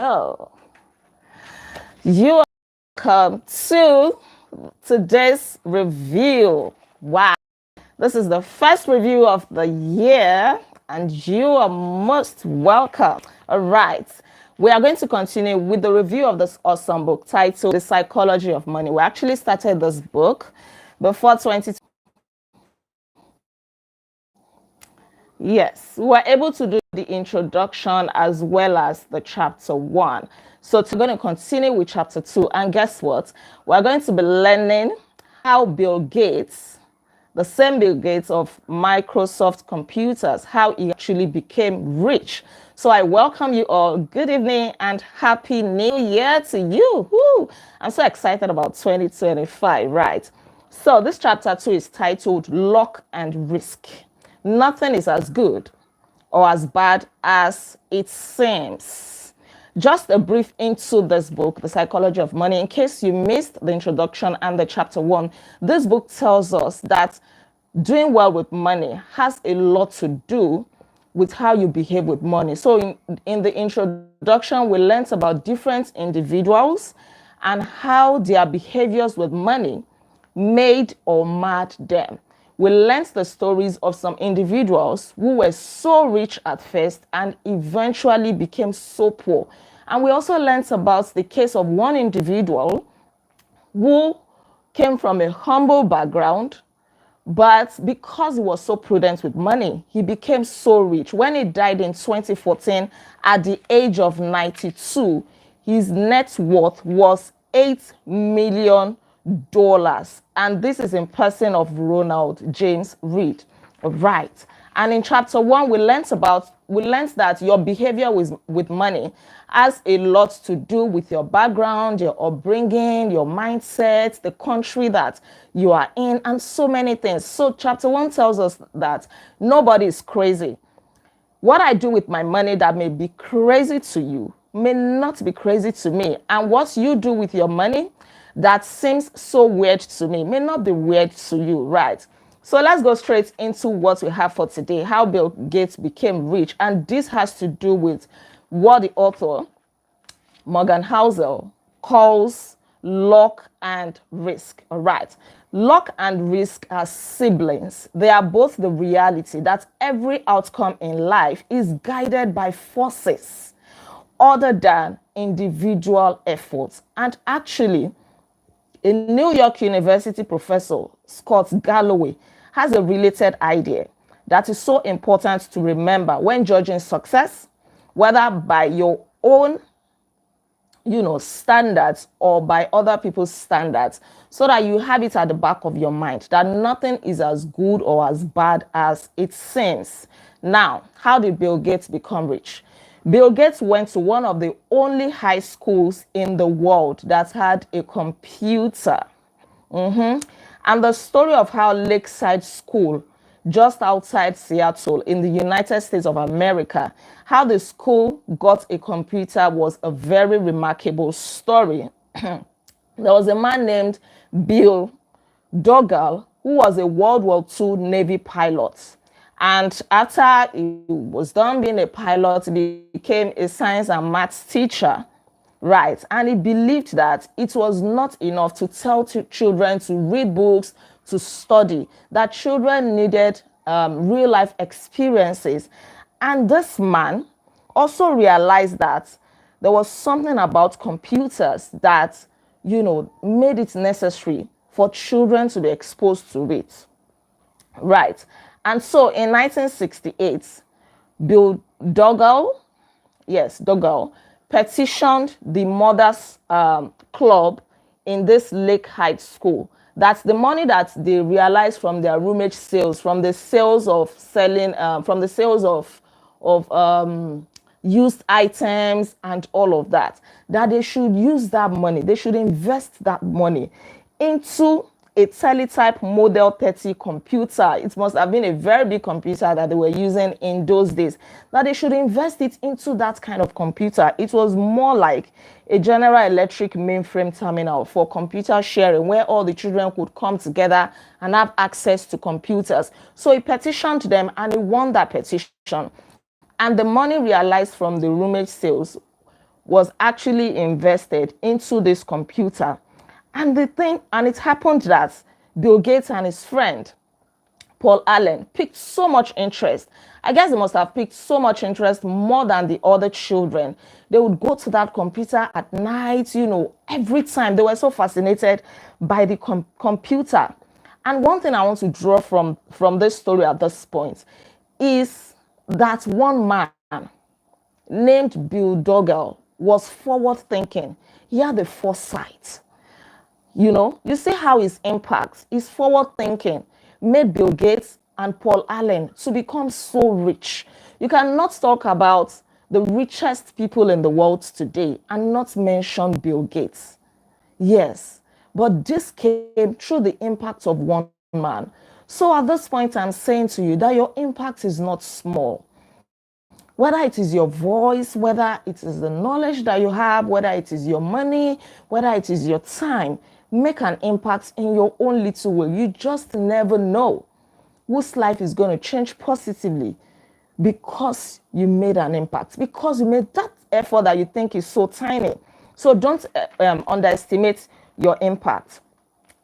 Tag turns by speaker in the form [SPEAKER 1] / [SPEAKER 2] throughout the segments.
[SPEAKER 1] Oh, you are welcome to today's review. Wow, this is the first review of the year, and you are most welcome. All right, we are going to continue with the review of this awesome book titled The Psychology of Money. We actually started this book before 20. Yes, we were able to do the introduction as well as the chapter 1. So we're going to continue with chapter 2. And guess what? We're going to be learning how Bill Gates, the same Bill Gates of Microsoft Computers, how he actually became rich. So I welcome you all. Good evening and happy new year to you. Woo! I'm so excited about 2025, right? So this chapter 2 is titled Luck and Risk. Nothing is as good or as bad as it seems. Just a brief into this book, The Psychology of Money. In case you missed the introduction and the chapter 1, this book tells us that doing well with money has a lot to do with how you behave with money. So in the introduction, we learned about different individuals and how their behaviors with money made or marred them. We learned the stories of some individuals who were so rich at first and eventually became so poor. And we also learned about the case of one individual who came from a humble background, but because he was so prudent with money, he became so rich. When he died in 2014 at the age of 92, his net worth was $8 million. And this is in person of Ronald James Reed. Right. And in chapter 1, we learned that your behavior with money has a lot to do with your background, your upbringing, your mindset, the country that you are in, and so many things. So chapter 1 tells us that nobody is crazy. What I do with my money that may be crazy to you may not be crazy to me. And what you do with your money that seems so weird to me may not be weird to you, right? So let's go straight into what we have for today, how Bill Gates became rich. And this has to do with what the author, Morgan Housel, calls luck and risk. All right. Luck and risk are siblings. They are both the reality that every outcome in life is guided by forces other than individual efforts. And actually, a New York University professor, Scott Galloway, has a related idea that is so important to remember when judging success, whether by your own standards or by other people's standards, so that you have it at the back of your mind that nothing is as good or as bad as it seems. Now, how did Bill Gates become rich? Bill Gates went to one of the only high schools in the world that had a computer. And the story of how Lakeside School, just outside Seattle in the United States of America, how the school got a computer was a very remarkable story. There was a man named Bill Dougal who was a World War II Navy pilot. And after he was done being a pilot, he became a science and maths teacher. Right. And he believed that it was not enough to tell children to read books, to study, that children needed real life experiences. And this man also realized that there was something about computers that, made it necessary for children to be exposed to it. Right. And so in 1968, Bill Dougal, petitioned the Mothers Club in this Lake Heights school. That's the money that they realized from their roomage sales, from the sales of selling, from the sales of used items and all of that, that they should use that money, they should invest that money into a teletype Model 30 computer. It must have been a very big computer that they were using in those days. That they should invest it into that kind of computer. It was more like a General Electric mainframe terminal for computer sharing, where all the children could come together and have access to computers. So he petitioned them and he won that petition. And the money realized from the roomage sales was actually invested into this computer. And it happened that Bill Gates and his friend Paul Allen picked so much interest. I guess they must have picked so much interest more than the other children. They would go to that computer at night, every time. They were so fascinated by the computer. And one thing I want to draw from this story at this point is that one man named Bill Doggle was forward thinking. He had the foresight. You see how his impact, his forward thinking, made Bill Gates and Paul Allen to become so rich. You cannot talk about the richest people in the world today and not mention Bill Gates. Yes, but this came through the impact of one man. So at this point, I'm saying to you that your impact is not small. Whether it is your voice, whether it is the knowledge that you have, whether it is your money, whether it is your time, make an impact in your own little way. You just never know whose life is going to change positively because you made an impact, because you made that effort that you think is so tiny. So don't underestimate your impact.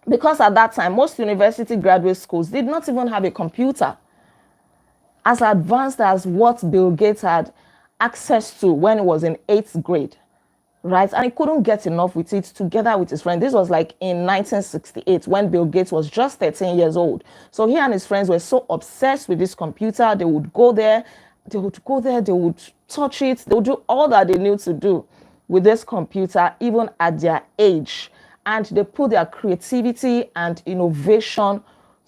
[SPEAKER 1] Because at that time, most university graduate schools did not even have a computer as advanced as what Bill Gates had access to when he was in 8th grade, right? And he couldn't get enough with it together with his friend. This was like in 1968 when Bill Gates was just 13 years old. So he and his friends were so obsessed with this computer. They would go there, they would touch it, they would do all that they knew to do with this computer, even at their age. And they put their creativity and innovation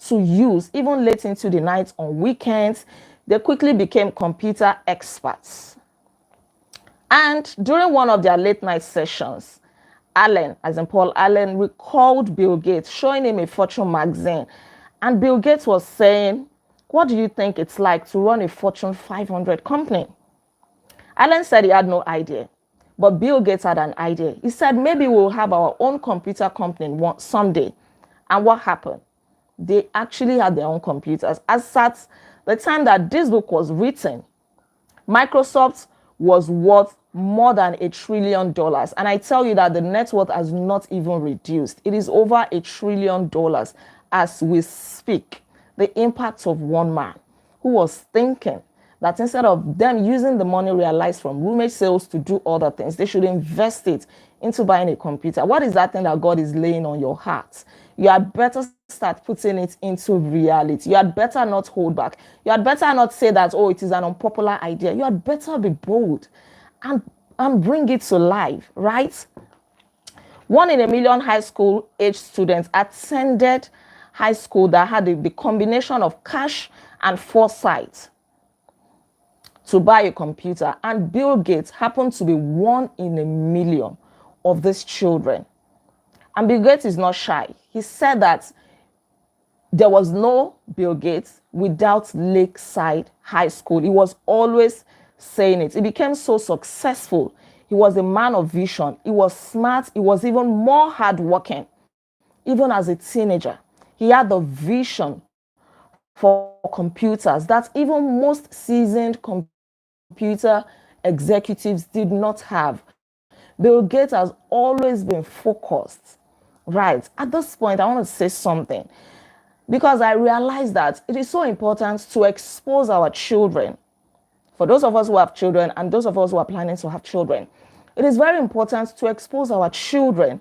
[SPEAKER 1] to use, even late into the night on weekends. They quickly became computer experts. And during one of their late night sessions, Allen, as in Paul Allen, recalled Bill Gates, showing him a Fortune magazine. And Bill Gates was saying, "What do you think it's like to run a Fortune 500 company?" Allen said he had no idea, but Bill Gates had an idea. He said, "Maybe we'll have our own computer company someday." And what happened? They actually had their own computers. As at the time that this book was written, Microsoft was worth more than $1 trillion. And I tell you that the net worth has not even reduced. It is over $1 trillion as we speak. The impact of one man who was thinking that instead of them using the money realized from roommate sales to do other things, they should invest it into buying a computer. What is that thing that God is laying on your heart? You had better start putting it into reality. You had better not hold back. You had better not say that, oh, it is an unpopular idea. You had better be bold and bring it to life, right? 1 in a million high school age students attended high school that had the combination of cash and foresight to buy a computer. And Bill Gates happened to be 1 in a million of these children. And Bill Gates is not shy. He said that there was no Bill Gates without Lakeside High School. He was always saying it. He became so successful. He was a man of vision. He was smart. He was even more hardworking. Even as a teenager, he had the vision for computers that even most seasoned computer executives did not have. Bill Gates has always been focused. Right. At this point, I want to say something because I realize that it is so important to expose our children. For those of us who have children and those of us who are planning to have children, it is very important to expose our children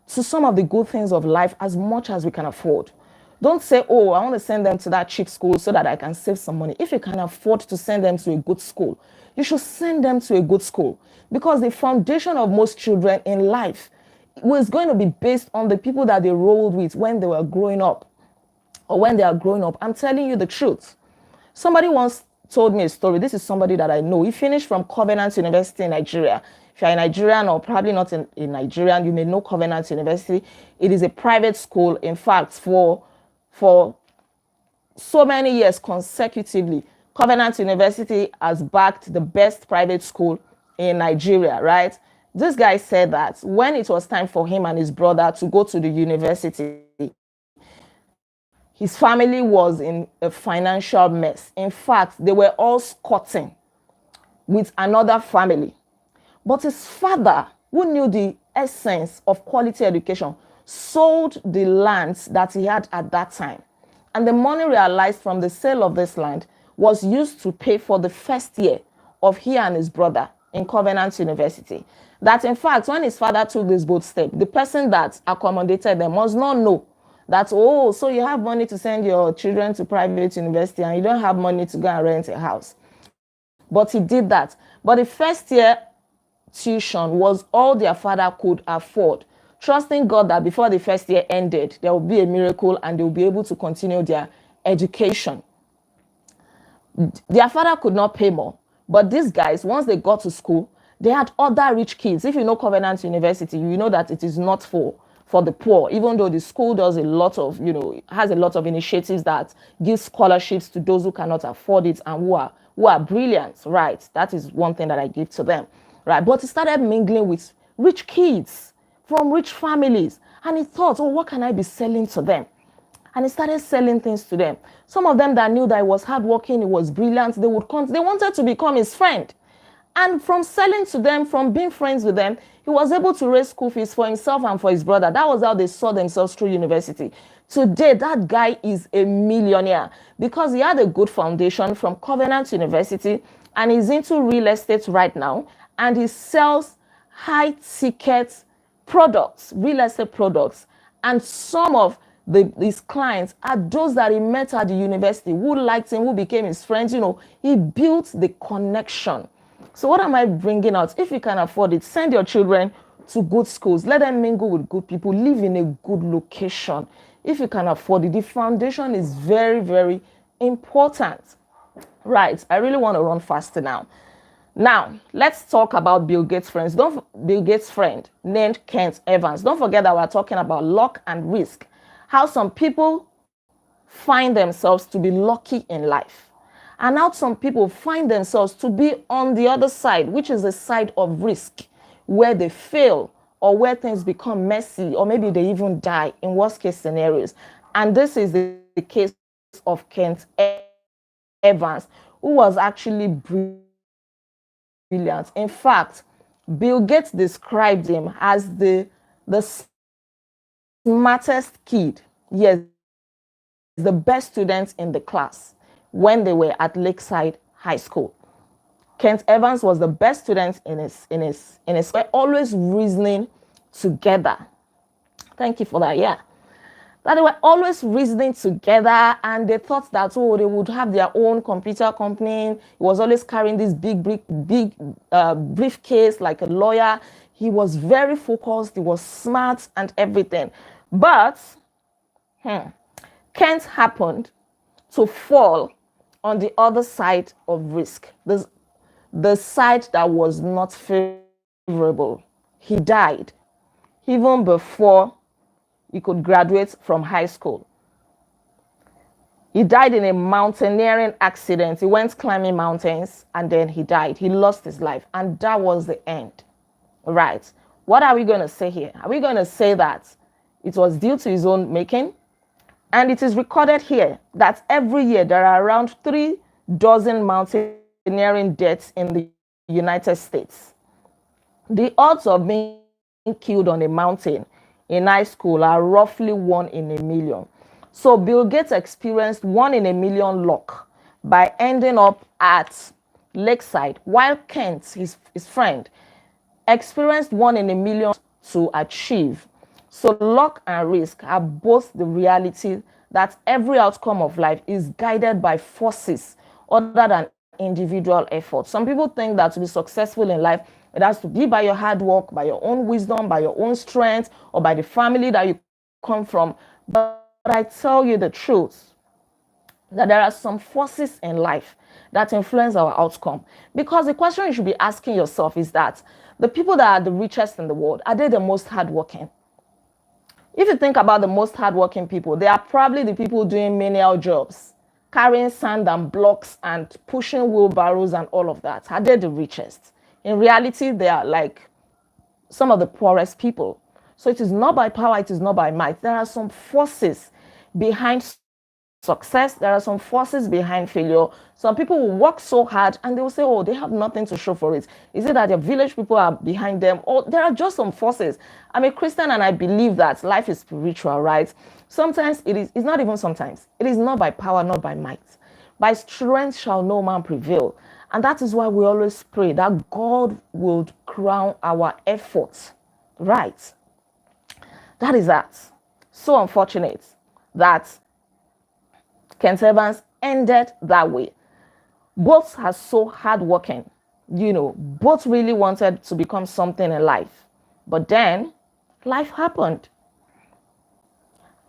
[SPEAKER 1] to some of the good things of life as much as we can afford. Don't say, oh, I want to send them to that cheap school so that I can save some money. If you can afford to send them to a good school, you should send them to a good school because the foundation of most children in life was going to be based on the people that they rolled with when they were growing up or when they are growing up. I'm telling you the truth. Somebody once told me a story. This is somebody that I know. He finished from Covenant University in Nigeria. If you're a Nigerian or probably not in Nigerian, you may know Covenant University. It is a private school. In fact, for so many years consecutively, Covenant University has backed the best private school in Nigeria, right? This guy said that when it was time for him and his brother to go to the university, his family was in a financial mess. In fact, they were all squatting with another family. But his father, who knew the essence of quality education, sold the lands that he had at that time. And the money realized from the sale of this land was used to pay for the first year of he and his brother in Covenant University. That in fact, when his father took this bold step, the person that accommodated them must not know that, oh, so you have money to send your children to private university and you don't have money to go and rent a house. But he did that. But the first year tuition was all their father could afford, trusting God that before the first year ended, there will be a miracle and they will be able to continue their education. Their father could not pay more. But these guys, once they got to school, they had other rich kids. If you know Covenant University, you know that it is not for the poor, even though the school does a lot of, has a lot of initiatives that give scholarships to those who cannot afford it and who are brilliant, right? That is one thing that I give to them, right? But he started mingling with rich kids from rich families. And he thought, oh, what can I be selling to them? And he started selling things to them. Some of them that knew that he was hardworking, he was brilliant, they wanted to become his friend. And from selling to them, from being friends with them, he was able to raise school fees for himself and for his brother. That was how they saw themselves through university. Today, that guy is a millionaire because he had a good foundation from Covenant University and he's into real estate right now. And he sells high-ticket products, real estate products. And some of his clients are those that he met at the university, who liked him, who became his friends. He built the connection. So what am I bringing out? If you can afford it, send your children to good schools. Let them mingle with good people. Live in a good location. If you can afford it, the foundation is very, very important. Right, I really want to run faster now. Now, let's talk about Bill Gates' friends. Bill Gates' friend named Kent Evans. Don't forget that we're talking about luck and risk. How some people find themselves to be lucky in life. And how some people find themselves to be on the other side, which is the side of risk, where they fail or where things become messy or maybe they even die in worst case scenarios. And this is the case of Kent Evans, who was actually brilliant. In fact, Bill Gates described him as the smartest kid. Yes, the best student in the class when they were at Lakeside High School. Kent Evans was the best student in his always reasoning together. Thank you for that. Yeah. That they were always reasoning together and they thought that, oh, they would have their own computer company. He was always carrying this big briefcase like a lawyer. He was very focused. He was smart and everything. But Kent happened to fall on the other side of risk, the side that was not favorable. He died even before he could graduate from high school. He died in a mountaineering accident. He went climbing mountains and then he died. He lost his life and that was the end. Right. What are we going to say here? Are we going to say that it was due to his own making? And it is recorded here that every year there are around 3 dozen mountaineering deaths in the United States. The odds of being killed on a mountain in high school are roughly 1 in a million. So Bill Gates experienced 1 in a million luck by ending up at Lakeside, while Kent, his friend, experienced 1 in a million to achieve. So luck and risk are both the reality that every outcome of life is guided by forces other than individual effort. Some people think that to be successful in life, it has to be by your hard work, by your own wisdom, by your own strength, or by the family that you come from. But I tell you the truth, that there are some forces in life that influence our outcome. Because the question you should be asking yourself is that the people that are the richest in the world, are they the most hardworking? If you think about the most hardworking people, they are probably the people doing menial jobs, carrying sand and blocks and pushing wheelbarrows and all of that. Are they the richest? In reality, they are like some of the poorest people. So it is not by power, it is not by might. There are some forces behind success, there are some forces behind failure. Some people will work so hard and they will say, oh, they have nothing to show for it. Is it that their village people are behind them? Or there are just some forces. I'm a Christian and I believe that life is spiritual, right? Sometimes it's not even sometimes. It is not by power, not by might. By strength shall no man prevail. And that is why we always pray that God will crown our efforts. Right. That is that. So unfortunate that Kent Evans ended that way. Both are so hardworking, both really wanted to become something in life. But then life happened.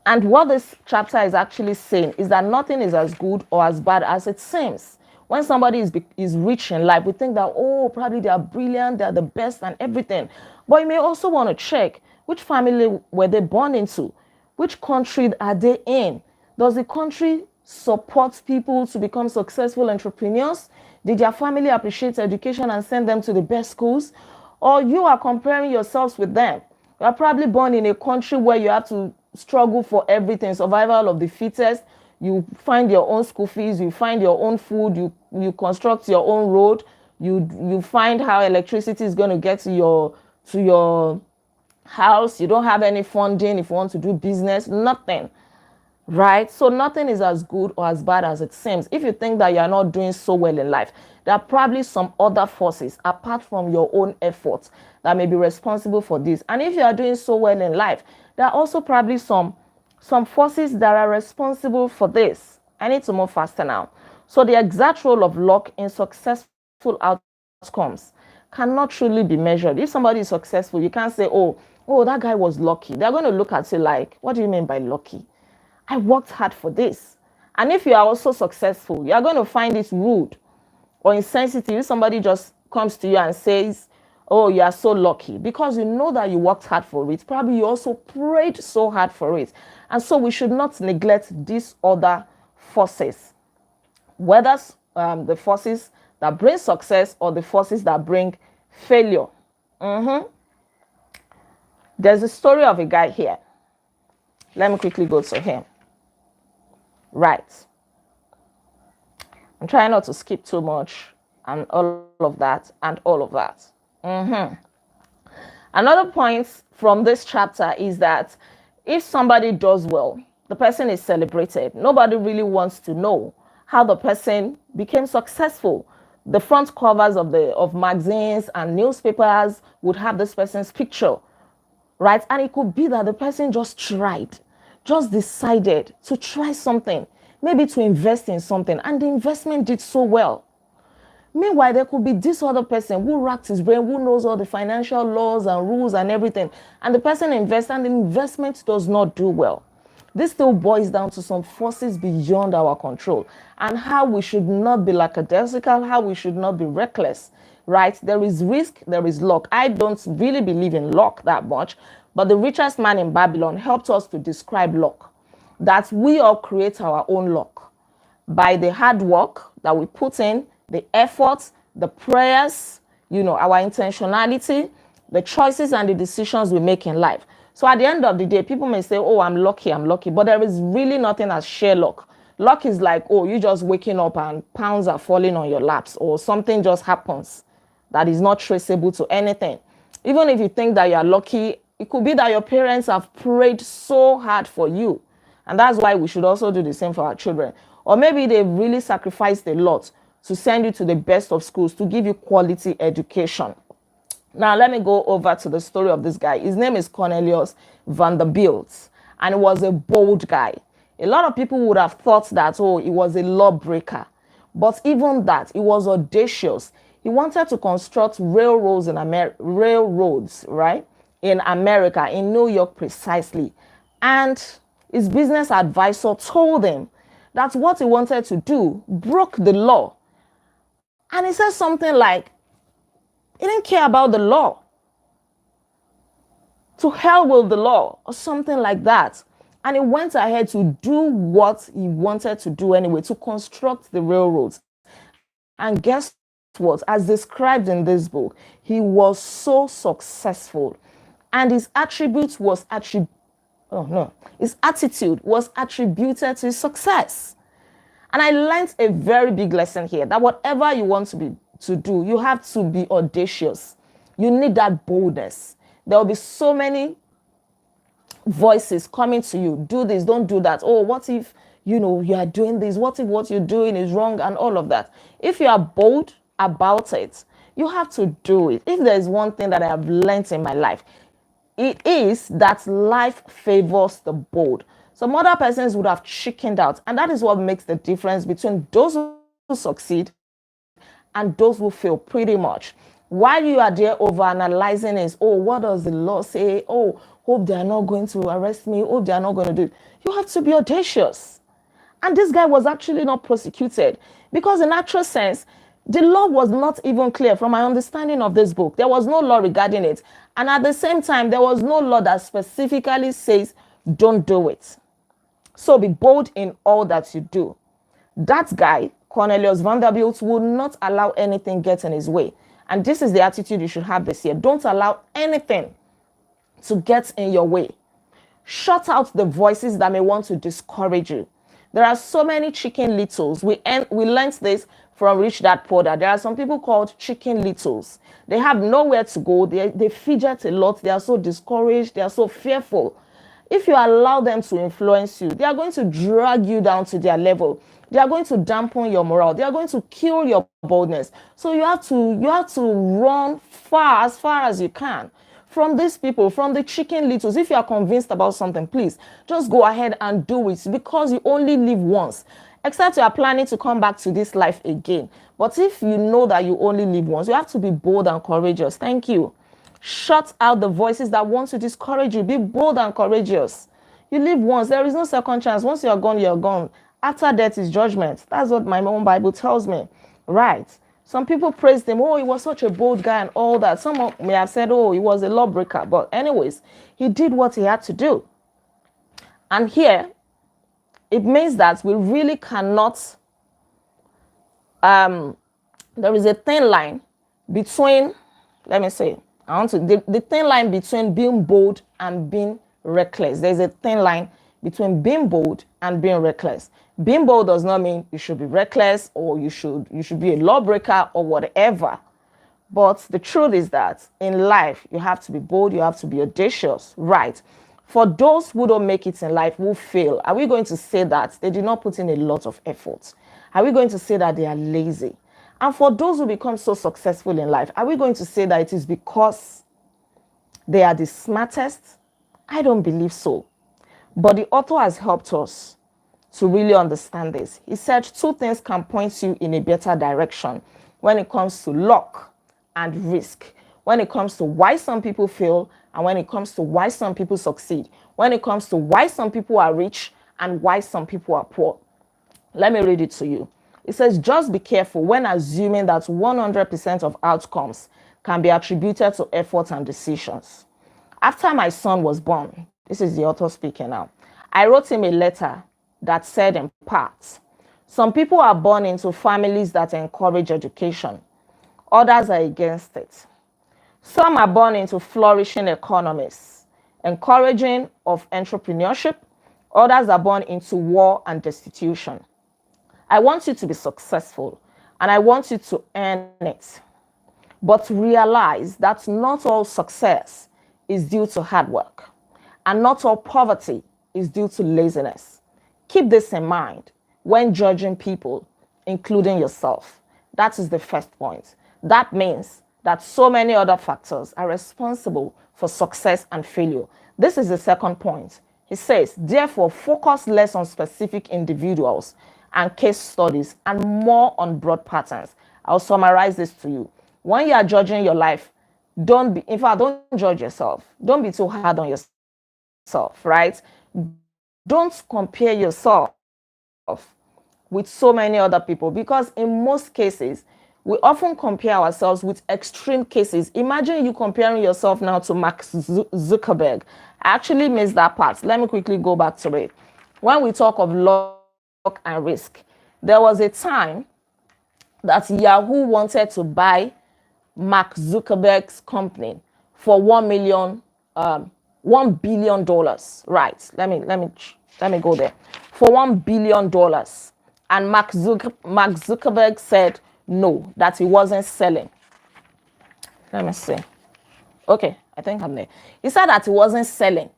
[SPEAKER 1] And what this chapter is actually saying is that nothing is as good or as bad as it seems. When somebody is rich in life, we think that, oh, probably they are brilliant, they are the best and everything. But you may also want to check which family were they born into? Which country are they in? Does the country support people to become successful entrepreneurs? Did their family appreciate education and send them to the best schools? Or you are comparing yourselves with them? You are probably born in a country where you have to struggle for everything, survival of the fittest. You find your own school fees, you find your own food, you construct your own road, you find how electricity is going to get to your house. You don't have any funding if you want to do business, nothing. Right? So nothing is as good or as bad as it seems. If you think that you're not doing so well in life, there are probably some other forces apart from your own efforts that may be responsible for this. And if you are doing so well in life, there are also probably some forces that are responsible for this. I need to move faster now. So the exact role of luck in successful outcomes cannot truly be measured. If somebody is successful, you can't say, oh, that guy was lucky. They're going to look at you like, what do you mean by lucky? I worked hard for this. And if you are also successful, you are going to find it rude or insensitive if somebody just comes to you and says, oh, you are so lucky, because you know that you worked hard for it. Probably you also prayed so hard for it. And so we should not neglect these other forces, whether the forces that bring success or the forces that bring failure. There's a story of a guy here. Let me quickly go to him. Right. I'm trying not to skip too much and all of that and all of that. Another point from this chapter is that if somebody does well, the person is celebrated. Nobody really wants to know how the person became successful. The front covers of magazines and newspapers would have this person's picture, right? And it could be that the person just decided to try something, maybe to invest in something, and the investment did so well. Meanwhile, there could be this other person who racked his brain, who knows all the financial laws and rules and everything, and the person invests and the investment does not do well. This still boils down to some forces beyond our control and how we should not be lackadaisical, how we should not be reckless, right? There is risk, there is luck. I don't really believe in luck that much, but the richest man in Babylon helped us to describe luck, that we all create our own luck by the hard work that we put in, the efforts, the prayers, our intentionality, the choices and the decisions we make in life. So at the end of the day, people may say, oh, I'm lucky, but there is really nothing as sheer luck. Luck is like, oh, you just waking up and pounds are falling on your laps, or something just happens that is not traceable to anything. Even if you think that you're lucky, it could be that your parents have prayed so hard for you. And that's why we should also do the same for our children. Or maybe they've really sacrificed a lot to send you to the best of schools, to give you quality education. Now, let me go over to the story of this guy. His name is Cornelius Vanderbilt, and he was a bold guy. A lot of people would have thought that, oh, he was a lawbreaker. But even that, he was audacious. He wanted to construct railroads, right, in America, in New York precisely. And his business advisor told him that what he wanted to do broke the law. And he said something like, he didn't care about the law. To hell with the law, or something like that. And he went ahead to do what he wanted to do anyway, to construct the railroads. And guess what? As described in this book, he was so successful. And his attributes was Oh no, his attitude was attributed to his success. And I learned a very big lesson here, that whatever you want to do, you have to be audacious. You need that boldness. There will be so many voices coming to you. Do this, don't do that. Oh, what if, you are doing this? What if what you're doing is wrong and all of that? If you are bold about it, you have to do it. If there is one thing that I have learned in my life, it is that life favors the bold. Some other persons would have chickened out, and that is what makes the difference between those who succeed and those who fail, pretty much. While you are there overanalyzing is, oh, what does the law say? Oh, hope they are not going to arrest me. Hope they are not going to do it. You have to be audacious. And this guy was actually not prosecuted because in actual sense, the law was not even clear from my understanding of this book. There was no law regarding it. And at the same time, there was no law that specifically says, don't do it. So be bold in all that you do. That guy, Cornelius Vanderbilt, will not allow anything get in his way. And this is the attitude you should have this year. Don't allow anything to get in your way. Shut out the voices that may want to discourage you. There are so many chicken littles. We learned this from Rich Dad Poor Dad. There are some people called chicken littles. They have nowhere to go. They fidget a lot. They are so discouraged. They are so fearful. If you allow them to influence you, they are going to drag you down to their level. They are going to dampen your morale. They are going to kill your boldness. So you have to run as far as you can from these people, from the chicken littles. If you are convinced about something, please just go ahead and do it, because you only live once, except you are planning to come back to this life again. But if you know that you only live once, you have to be bold and courageous. Thank you. Shut out the voices that want to discourage you. Be bold and courageous. You live once. There is no second chance. Once you are gone, you are gone. After death is judgment. That's what my own Bible tells me. Right. Some people praised him. Oh, he was such a bold guy and all that. Some may have said, oh, he was a lawbreaker. But anyways, he did what he had to do. And here, it means that we really cannot, there is a thin line between, the thin line between being bold and being reckless. There's a thin line between being bold and being reckless. Being bold does not mean you should be reckless or you should be a lawbreaker or whatever. But the truth is that in life, you have to be bold, you have to be audacious, right? For those who don't make it in life, who fail, are we going to say that they did not put in a lot of effort? Are we going to say that they are lazy? And for those who become so successful in life, are we going to say that it is because they are the smartest? I don't believe so. But the author has helped us to really understand this. He said two things can point you in a better direction when it comes to luck and risk, when it comes to why some people fail, and when it comes to why some people succeed, when it comes to why some people are rich and why some people are poor. Let me read it to you. It says, just be careful when assuming that 100% of outcomes can be attributed to effort and decisions. After my son was born, this is the author speaking now, I wrote him a letter that said in part, some people are born into families that encourage education. Others are against it. Some are born into flourishing economies, encouraging of entrepreneurship. Others are born into war and destitution. I want you to be successful, and I want you to earn it. But realize that not all success is due to hard work, and not all poverty is due to laziness. Keep this in mind when judging people, including yourself. That is the first point. That means that so many other factors are responsible for success and failure. This is the second point. He says, therefore, focus less on specific individuals and case studies and more on broad patterns. I'll summarize this to you. When you are judging your life, don't judge yourself. Don't be too hard on yourself, right? Don't compare yourself with so many other people, because in most cases, we often compare ourselves with extreme cases. Imagine you comparing yourself now to Mark Zuckerberg. I actually missed that part. Let me quickly go back to it. When we talk of luck and risk, there was a time that Yahoo wanted to buy Mark Zuckerberg's company for $1 million. $1 billion. Right. Let me go there. For $1 billion. And Mark Zuckerberg said no, that he wasn't selling. Let me see. Okay, I think I'm there. He said that he wasn't selling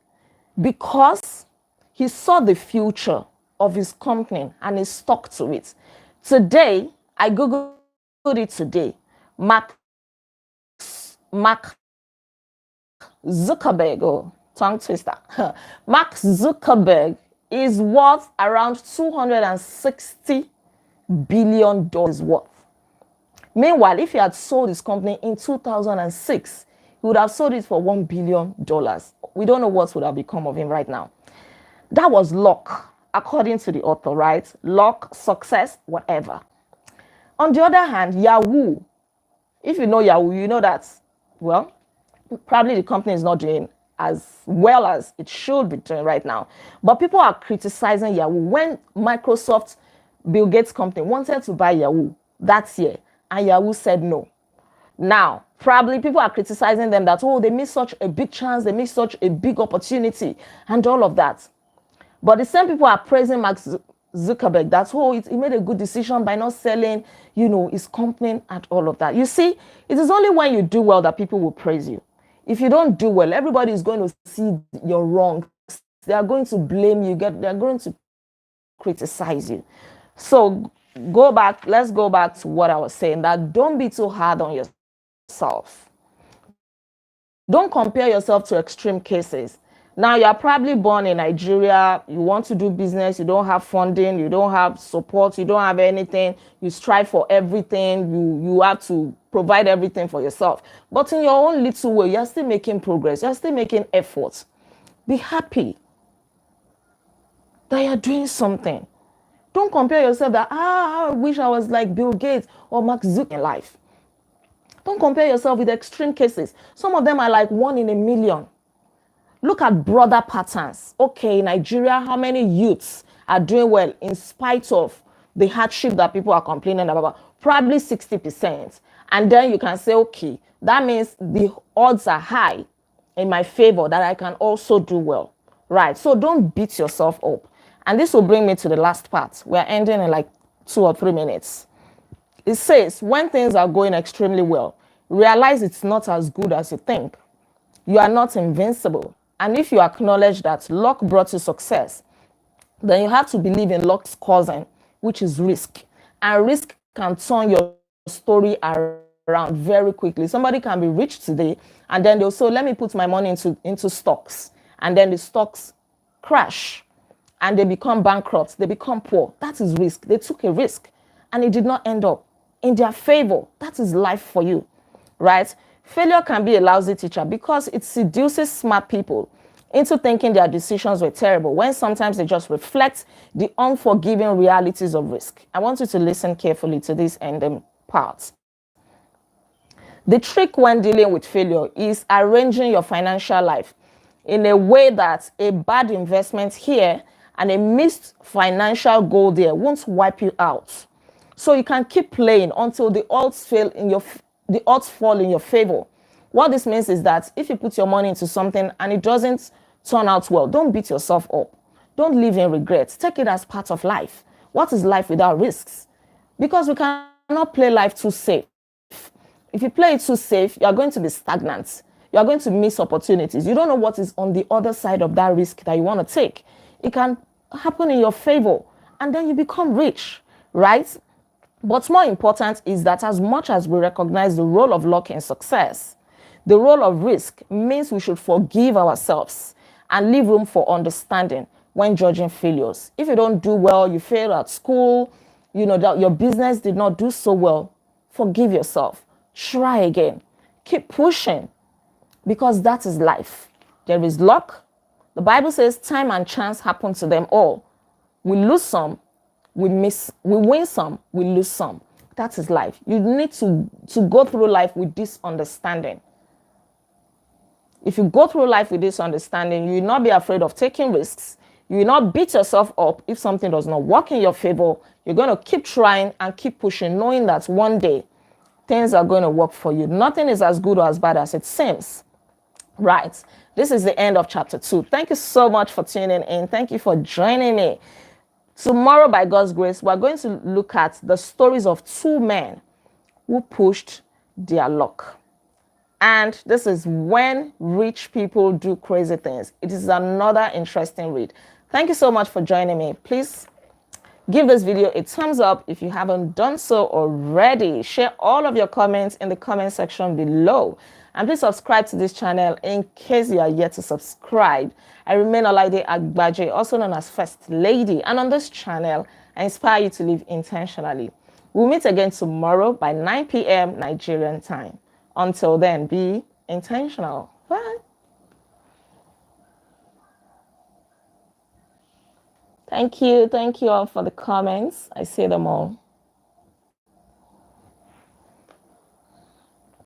[SPEAKER 1] because he saw the future of his company and he stuck to it. Today, I Googled it today. Mark Zuckerberg, oh, tongue twister. Mark Zuckerberg is worth around $260 billion worth. Meanwhile, if he had sold his company in 2006, he would have sold it for $1 billion. We don't know what would have become of him right now. That was luck, according to the author, right? Luck, success, whatever. On the other hand, Yahoo, if you know Yahoo, you know that, well, probably the company is not doing as well as it should be doing right now. But people are criticizing Yahoo. When Microsoft, Bill Gates' company, wanted to buy Yahoo that year, and Yahoo said no. Now, probably people are criticizing them that, oh, they missed such a big chance, they missed such a big opportunity, and all of that. But the same people are praising Mark Zuckerberg that, oh, he made a good decision by not selling, his company and all of that. You see, it is only when you do well that people will praise you. If you don't do well, everybody is going to see you're wrong. They are going to blame you. They're going to criticize you. So let's go back to what I was saying, that don't be too hard on yourself. Don't compare yourself to extreme cases. Now, you're probably born in Nigeria, you want to do business, you don't have funding, you don't have support, you don't have anything, you strive for everything, you have to provide everything for yourself. But in your own little way, you're still making progress, you're still making efforts. Be happy that you're doing something. Don't compare yourself that, I wish I was like Bill Gates or Mark Zuckerberg in life. Don't compare yourself with extreme cases. Some of them are like 1 in a million. Look at broader patterns. Okay, in Nigeria, how many youths are doing well in spite of the hardship that people are complaining about? Probably 60%. And then you can say, okay, that means the odds are high in my favor that I can also do well. Right? So don't beat yourself up. And this will bring me to the last part. We're ending in like 2 or 3 minutes. It says, when things are going extremely well, realize it's not as good as you think. You are not invincible. And if you acknowledge that luck brought you success, then you have to believe in luck's cousin, which is risk. And risk can turn your story around very quickly. Somebody can be rich today, and then they'll say, let me put my money into stocks. And then the stocks crash, and they become bankrupt, they become poor. That is risk. They took a risk, and it did not end up in their favor. That is life for you, right? Failure can be a lousy teacher because it seduces smart people into thinking their decisions were terrible when sometimes they just reflect the unforgiving realities of risk. I want you to listen carefully to this ending part. The trick when dealing with failure is arranging your financial life in a way that a bad investment here and a missed financial goal there won't wipe you out. So you can keep playing until the odds fall in your favor. What this means is that if you put your money into something and it doesn't turn out well, don't beat yourself up. Don't live in regret. Take it as part of life. What is life without risks? Because we cannot play life too safe. If you play it too safe, you are going to be stagnant. You are going to miss opportunities. You don't know what is on the other side of that risk that you want to take. It can happen in your favor, and then you become rich, right? But more important is that as much as we recognize the role of luck in success, the role of risk means we should forgive ourselves and leave room for understanding when judging failures. If you don't do well, you fail at school, that your business did not do so well, forgive yourself. Try again. Keep pushing, because that is life. There is luck. The Bible says time and chance happen to them all. We lose some, we win some, we lose some. That is life. You need to go through life with this understanding. If you go through life with this understanding, you will not be afraid of taking risks. You will not beat yourself up if something does not work in your favor. You're going to keep trying and keep pushing, knowing that one day things are going to work for you. Nothing is as good or as bad as it seems, Right. This is the end of chapter 2. Thank you so much for tuning in. Thank you for joining me. Tomorrow, by God's grace, we're going to look at the stories of two men who pushed their luck. And this is when rich people do crazy things. It is another interesting read. Thank you so much for joining me. Please give this video a thumbs up if you haven't done so already. Share all of your comments in the comment section below. And please subscribe to this channel in case you are yet to subscribe. I remain Olaide Agbaje, also known as First Lady. And on this channel, I inspire you to live intentionally. We'll meet again tomorrow by 9 p.m. Nigerian time. Until then, be intentional. Bye. Thank you. Thank you all for the comments. I see them all.